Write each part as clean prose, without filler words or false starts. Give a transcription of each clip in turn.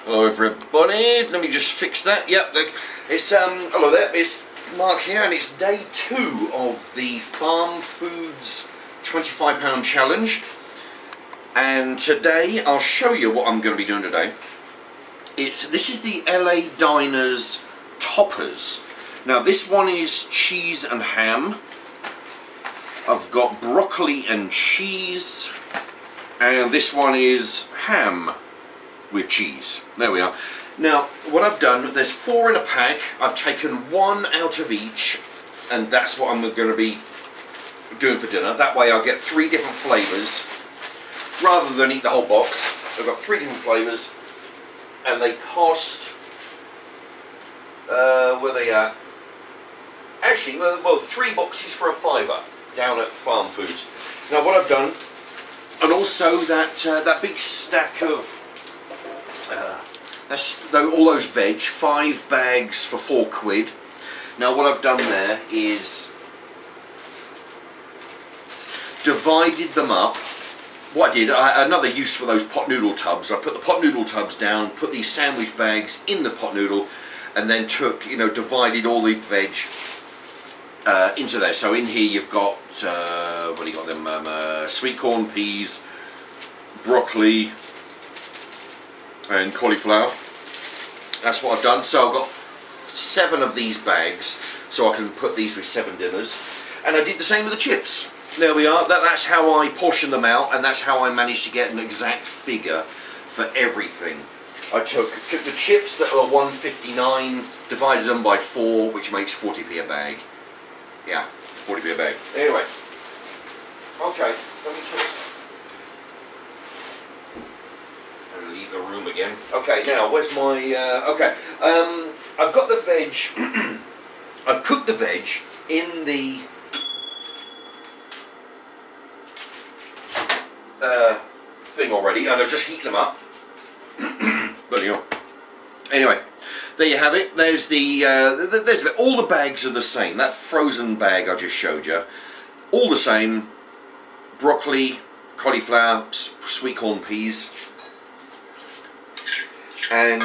Hello everybody, let me just fix that. Yep, it's hello there, it's Mark here and it's day 2 of the Farmfoods £25 challenge. And today I'll show you what I'm going to be doing today. This is the LA Diners toppers. Now this one is cheese and ham. I've got broccoli and cheese, and this one is ham with cheese. There we are. Now what I've done, there's 4 in a pack. I've taken 1 out of each, and that's what I'm going to be doing for dinner. That way I'll get 3 different flavours rather than eat the whole box. I've got 3 different flavours, and they cost where are they at? Actually, well, 3 boxes for a £5 down at Farmfoods. Now what I've done, and also that big stack of all those veg, 5 bags for £4. Now what I've done there is divided them up. What I did, another use for those pot noodle tubs, I put the pot noodle tubs down, put these sandwich bags in the pot noodle, and then took, divided all the veg into there. So in here you've got, what do you got them, sweet corn, peas, broccoli and cauliflower. That's what I've done. So I've got 7 of these bags, so I can put these with 7 dinners. And I did the same with the chips. There we are. That's how I portion them out, and that's how I managed to get an exact figure for everything. I took the chips that are $1.59, divided them by 4, which makes 40p a bag. Yeah, 40p a bag. Anyway, okay, let me just leave the room again. Okay, now where's my? Okay, I've got the veg. I've cooked the veg in the thing already, and I've just heated them up. But anyway, there you have it. There's all the bags are the same. That frozen bag I just showed you, all the same. Broccoli, cauliflower, sweet corn, peas, and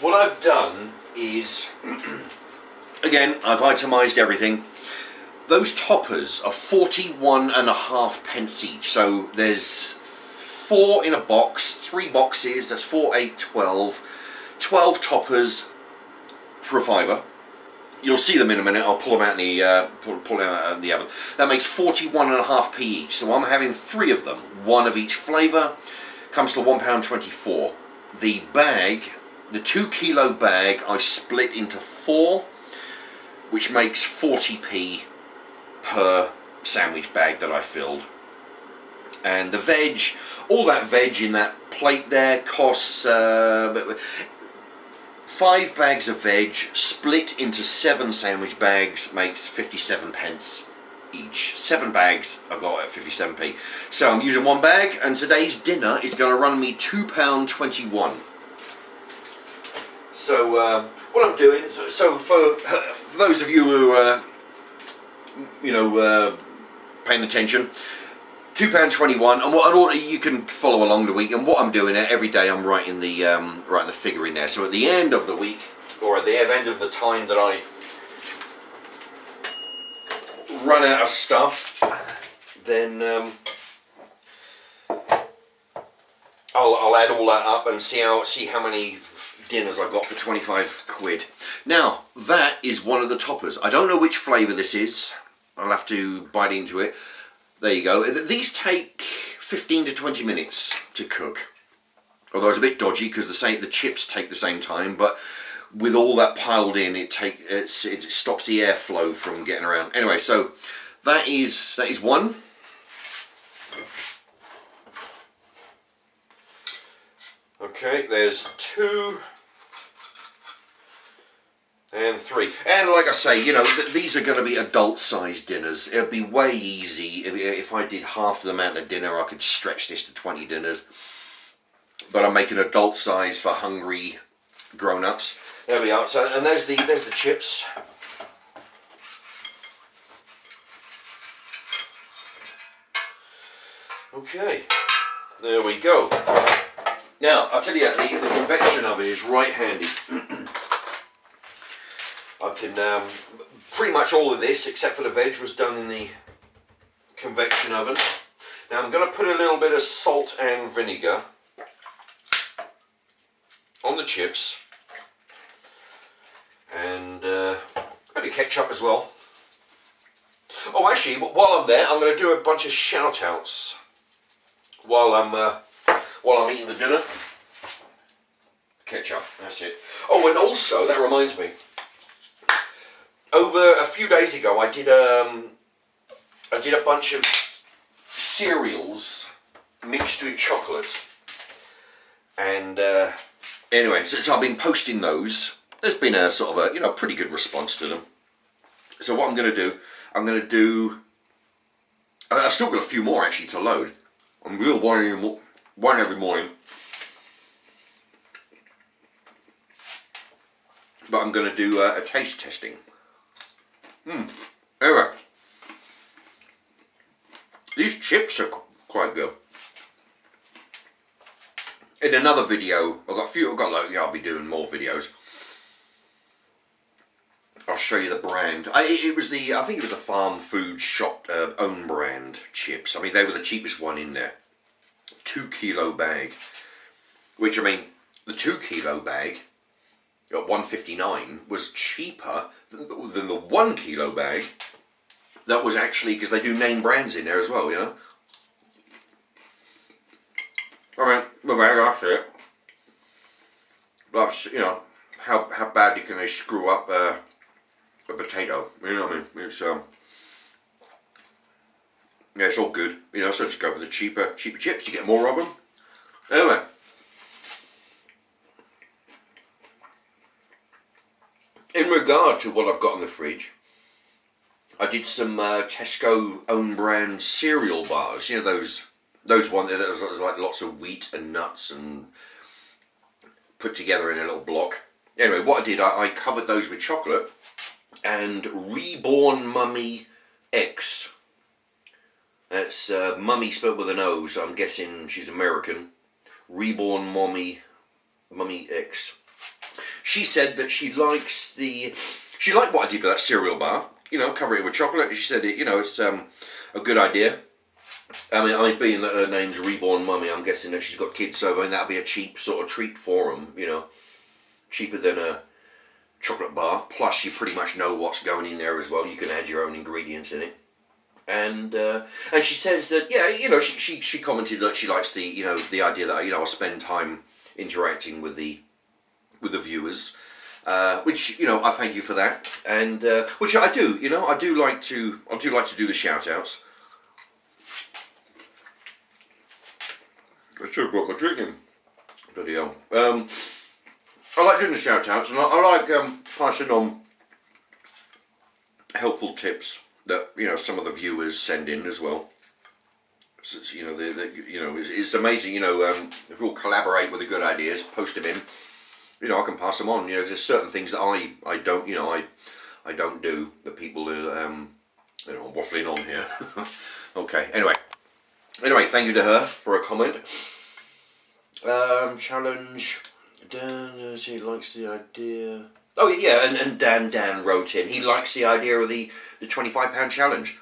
what I've done is, again, I've itemised everything. Those toppers are 41.5p each, so there's 4 in a box, 3 boxes, that's 4, 8, 12. 12 toppers for a £5. You'll see them in a minute. I'll pull them out in the pull them out of the oven. That makes 41.5p each, so I'm having 3 of them, 1 of each flavour. Comes to £1.24. The bag, the 2 kilo bag, I split into 4, which makes 40p per sandwich bag that I filled. And the veg, all that veg in that plate there costs 5 bags of veg split into 7 sandwich bags makes 57p each. 7 bags I got at 57p. So I'm using 1 bag, and today's dinner is going to run me £2.21. So what I'm doing, so for those of you who are paying attention, £2.21, and what you can follow along the week. And what I'm doing every day, I'm writing the figure in there. So at the end of the week, or at the end of the time that I run out of stuff, then I'll add all that up and see how many dinners I got for £25. Now that is one of the toppers. I don't know which flavour this is. I'll have to bite into it. There you go. These take 15 to 20 minutes to cook. Although it's a bit dodgy because the chips take the same time, but with all that piled in, it stops the airflow from getting around. Anyway, so that is 1. Okay, there's 2. And 3. And like I say, these are going to be adult-sized dinners. It would be way easy if I did half the amount of dinner. I could stretch this to 20 dinners. But I'm making adult size for hungry grown-ups. There we are. So, and there's the chips. Okay. There we go. Now, I'll tell you, the convection oven is right handy. I can, pretty much all of this, except for the veg, was done in the convection oven. Now I'm going to put a little bit of salt and vinegar on the chips, and a bit of ketchup as well. Oh, actually, while I'm there, I'm going to do a bunch of shout-outs while I'm eating the dinner. Ketchup, that's it. Oh, and also, that reminds me, over a few days ago, I did a bunch of cereals mixed with chocolate, and anyway, since I've been posting those, there's been a sort of a pretty good response to them. So what I'm going to do, I've still got a few more actually to load. I'm real one every morning, but I'm going to do a taste testing. Anyway, these chips are quite good. In another video, I'll be doing more videos. I'll show you the brand. I think it was the Farmfoods shop own brand chips. I mean, they were the cheapest one in there. 2 kilo bag, which, I mean, the 2 kilo bag at $1.59 was cheaper than the 1 kilo bag. That was actually, because they do name brands in there as well, you know. I mean, the bag, that's it. That's, you know, how badly can they screw up a potato? You know what I mean? It's yeah, it's all good. You know, so just go for the cheaper chips. You get more of them. Anyway. In regard to what I've got in the fridge, I did some Tesco own brand cereal bars. You know, those ones that was like lots of wheat and nuts and put together in a little block. Anyway, what I did, I covered those with chocolate and Reborn Mummy X. That's Mummy spelled with an O, so I'm guessing she's American. Reborn Mummy X. She said that she liked what I did with that cereal bar. You know, cover it with chocolate. She said it's a good idea. I mean, being that her name's Reborn Mummy, I'm guessing that she's got kids, so I mean, that'll be a cheap sort of treat for them. You know, cheaper than a chocolate bar. Plus, you pretty much know what's going in there as well. You can add your own ingredients in it. And she says that she commented that she likes the idea that I'll spend time interacting with the viewers, which I thank you for that, and which I do. I do like to do the shout outs. I should have brought my drink in. Bloody hell. I like doing the shout outs, and I like passing on helpful tips that some of the viewers send in as well. So, it's amazing. If we all collaborate with the good ideas, post them in. I can pass them on. There's certain things that I don't I don't do that people are waffling on here. Okay. Anyway, thank you to her for a comment. Challenge. Dan, he likes the idea. Oh yeah, and Dan wrote in. He likes the idea of the £25 challenge.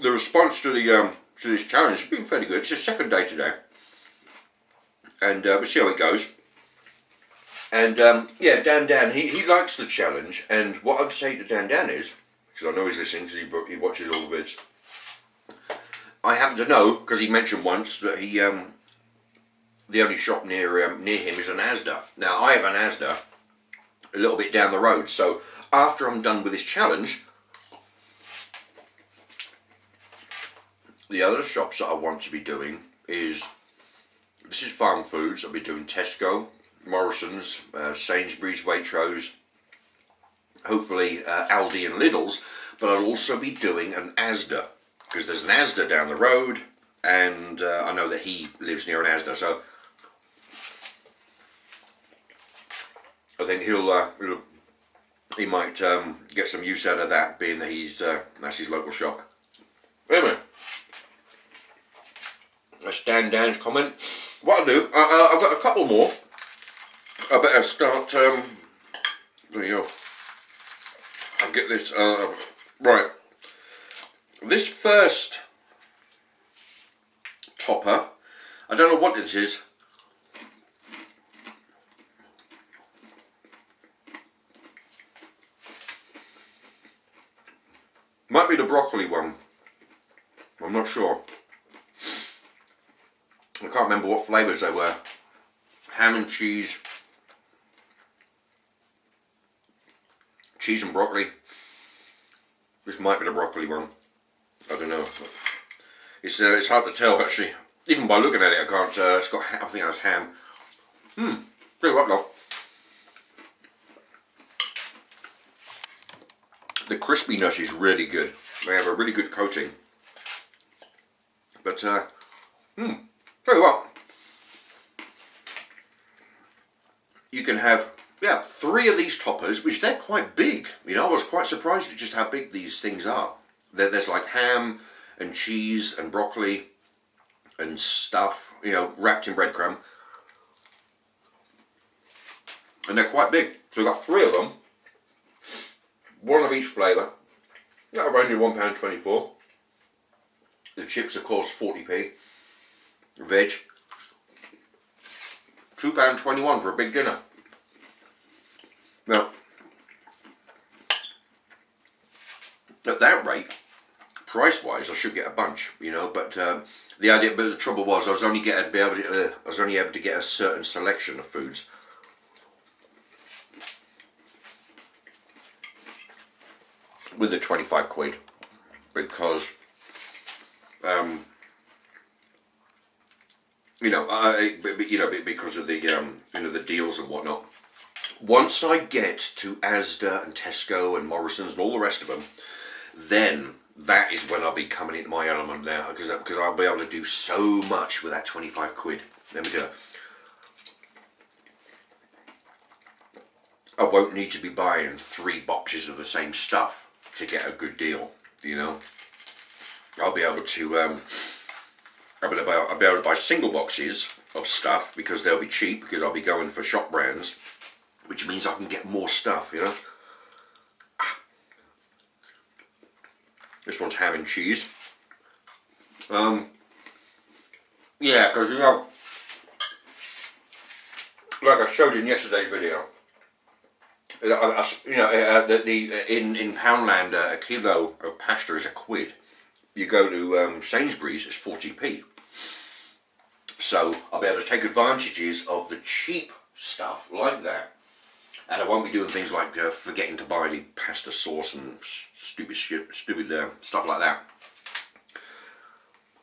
The response to this challenge has been fairly good. It's the second day today, and we'll see how it goes. And yeah, Dan, he likes the challenge. And what I'd say to Dan is, because I know he's listening, because he watches all the vids. I happen to know, because he mentioned once that he the only shop near him is an Asda. Now I have an Asda a little bit down the road, so after I'm done with this challenge, the other shops that I want to be doing is, this is Farmfoods. I'll be doing Tesco, Morrison's, Sainsbury's, Waitrose, hopefully Aldi and Lidl's, but I'll also be doing an Asda, because there's an Asda down the road, and I know that he lives near an Asda, so I think he might get some use out of that, being that that's his local shop. Anyway, That's Dan's comment. What I'll do, I've got a couple more. I better start, there you go. I'll get this, right. This first topper, I don't know what this is. Might be the broccoli one. I'm not sure. I can't remember what flavours they were. Ham and cheese. Cheese and broccoli. This might be the broccoli one. I don't know. It's hard to tell actually. Even by looking at it, I can't. It's got. I think that's ham. Tell you what though. The crispiness is really good. They have a really good coating. But tell you what. You can have 3 of these toppers, which they're quite big. You know, I was quite surprised at just how big these things are. There's like ham and cheese and broccoli and stuff, you know, wrapped in breadcrumb. And they're quite big. So we've got 3 of them. 1 of each flavour. That'll run you £1.24. The chips, of course, 40p. Veg. £2.21 for a big dinner. Now, at that rate, price-wise, I should get a bunch, you know. But the idea, but the trouble was, I was only able to get a certain selection of foods. With the 25 quid, because because of the the deals and whatnot. Once I get to Asda and Tesco and Morrison's and all the rest of them, then that is when I'll be coming into my element now, because I'll be able to do so much with that 25 quid. Let me do it. I won't need to be buying 3 boxes of the same stuff to get a good deal, you know. I'll be able to I'll be able to buy single boxes of stuff because they'll be cheap, because I'll be going for shop brands, which means I can get more stuff, you know. This one's ham and cheese. Yeah, because you know, like I showed in yesterday's video, in Poundland a kilo of pasta is £1. You go to Sainsbury's, it's 40p. So I'll be able to take advantages of the cheap stuff like that, and I won't be doing things like forgetting to buy the pasta sauce and stupid stuff like that.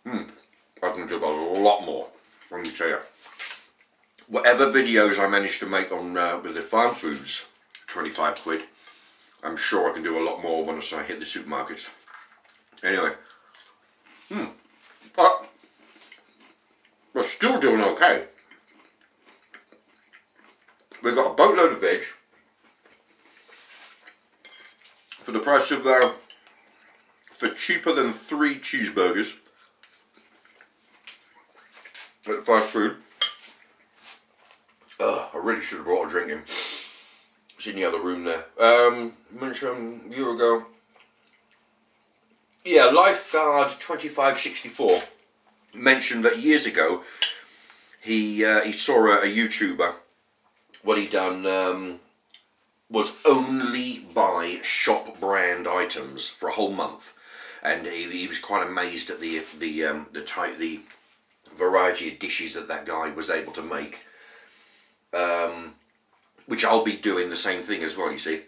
I can do a lot more. Let me tell you. Whatever videos I manage to make on with the Farmfoods 25 quid, I'm sure I can do a lot more once I hit the supermarkets. Anyway, but we're still doing okay. We've got a boatload of veg for the price of for cheaper than 3 cheeseburgers at fast food. I really should have brought a drink in. It's in the other room there. Mentioned a year ago. Yeah, Lifeguard 2564 mentioned that years ago he saw a YouTuber. What he done was only buy shop brand items for a whole month, and he was quite amazed at the variety of dishes that guy was able to make. Which I'll be doing the same thing as well, you see.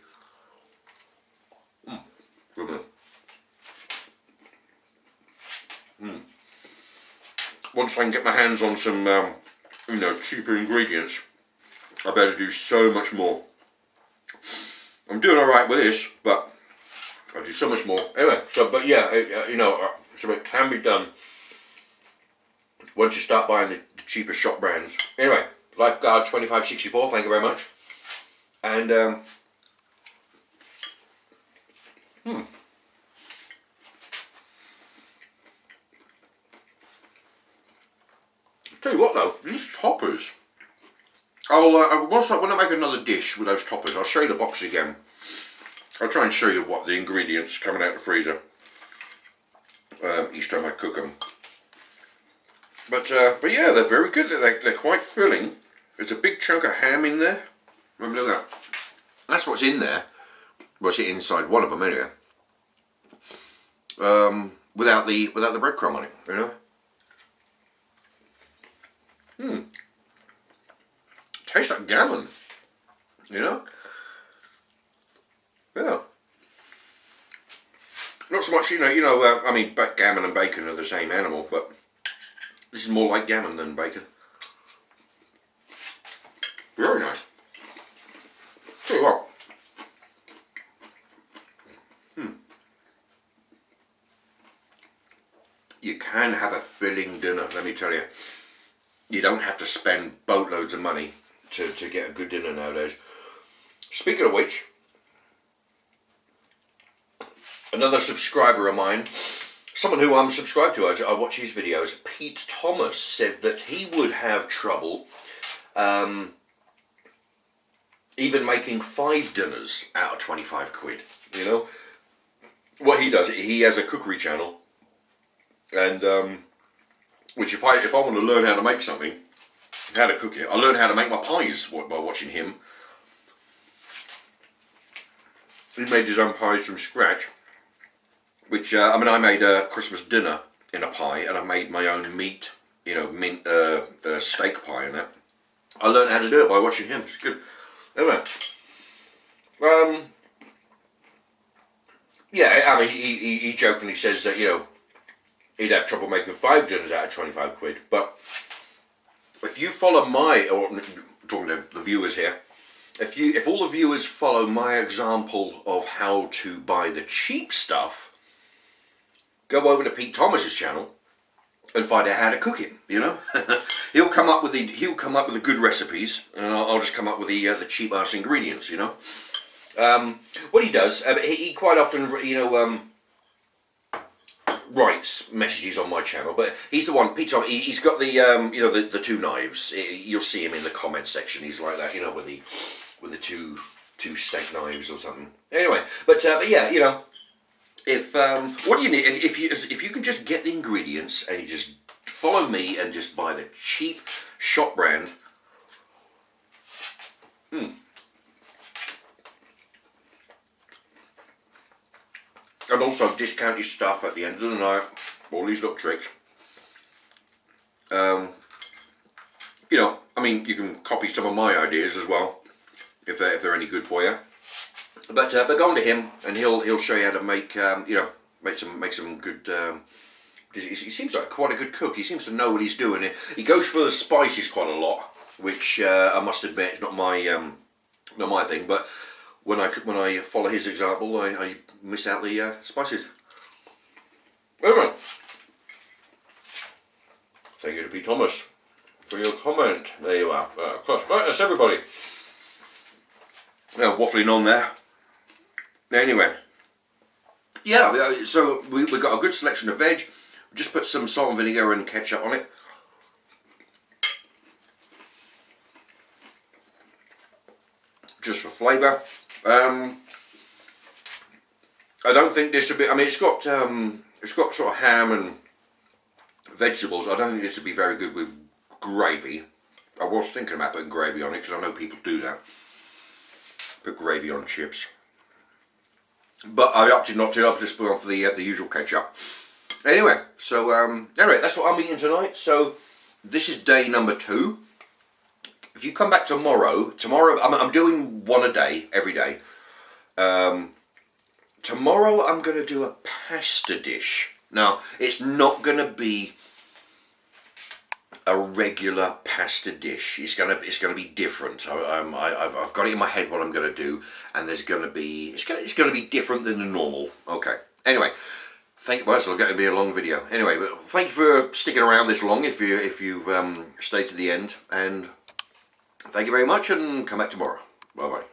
Good man. Once I can get my hands on some, cheaper ingredients, I better do so much more. I'm doing alright with this, but I'll do so much more. Anyway, so it can be done once you start buying the cheaper shop brands. Anyway, Lifeguard 2564, thank you very much. And Tell you what though, these toppers. When I make another dish with those toppers, I'll show you the box again. I'll try and show you what the ingredients coming out of the freezer each time I cook them. But yeah, they're very good. They're quite filling. There's a big chunk of ham in there. Remember, look at that. That's what's in there. Well, it's inside one of them anyway. Without the breadcrumb on it, you know. Tastes like gammon, you know. Yeah. Not so much, I mean, gammon and bacon are the same animal, but this is more like gammon than bacon. Very nice. Tell you what. You can have a filling dinner, let me tell you. You don't have to spend boatloads of money to get a good dinner nowadays. Speaking of which, another subscriber of mine, someone who I'm subscribed to, I watch his videos, Pete Thomas, said that he would have trouble even making 5 dinners out of 25 quid, you know. What he does, he has a cookery channel, and which if I want to learn how to make something, how to cook it, I learn how to make my pies by watching him. He made his own pies from scratch, which I mean, I made a Christmas dinner in a pie, and I made my own meat, mint steak pie in that. I learned how to do it by watching him. It's good. Anyway, yeah, I mean, he jokingly says that, he'd have trouble making 5 dinners out of 25 quid, but if you follow talking to the viewers here, if all the viewers follow my example of how to buy the cheap stuff, go over to Pete Thomas's channel and find out how to cook it, He'll come up with the good recipes, and I'll just come up with the cheap ass ingredients, What he does, he quite often, writes messages on my channel, but he's the one, Pete Thomas, he's got the, the 2 knives. You'll see him in the comment section. He's like that, with the two steak knives or something. Anyway, but yeah, if what do you need? If you can just get the ingredients and you just follow me and just buy the cheap shop brand. And also discount your stuff at the end of the night. All these little tricks. I mean, you can copy some of my ideas as well, if they're any good for you. But go on to him, and he'll show you how to make make some good. He seems like quite a good cook. He seems to know what he's doing. He goes for the spices quite a lot, which I must admit is not my thing. But when I follow his example, I miss out the spices. Anyway, thank you to Pete Thomas for your comment. There you are. Right, that's everybody. Waffling on there. Anyway, yeah. So we've got a good selection of veg. Just put some salt and vinegar and ketchup on it. Just for flavour. I don't think this would be. I mean, it's got sort of ham and vegetables. I don't think this would be very good with gravy. I was thinking about putting gravy on it because I know people do that. Put gravy on chips, but I opted not to. I've just put on for the usual ketchup. Anyway, so anyway, that's what I'm eating tonight. So this is day number 2. If you come back tomorrow I'm doing one a day, every day. Tomorrow I'm going to do a pasta dish. Now, it's not going to be a regular pasta dish. It's going to be different. I've got it in my head what I'm going to do, and it's going to be different than the normal. Okay. Anyway, well, it's going to be a long video. Anyway, but thank you for sticking around this long. If you've stayed to the end, and thank you very much, and come back tomorrow. Bye bye.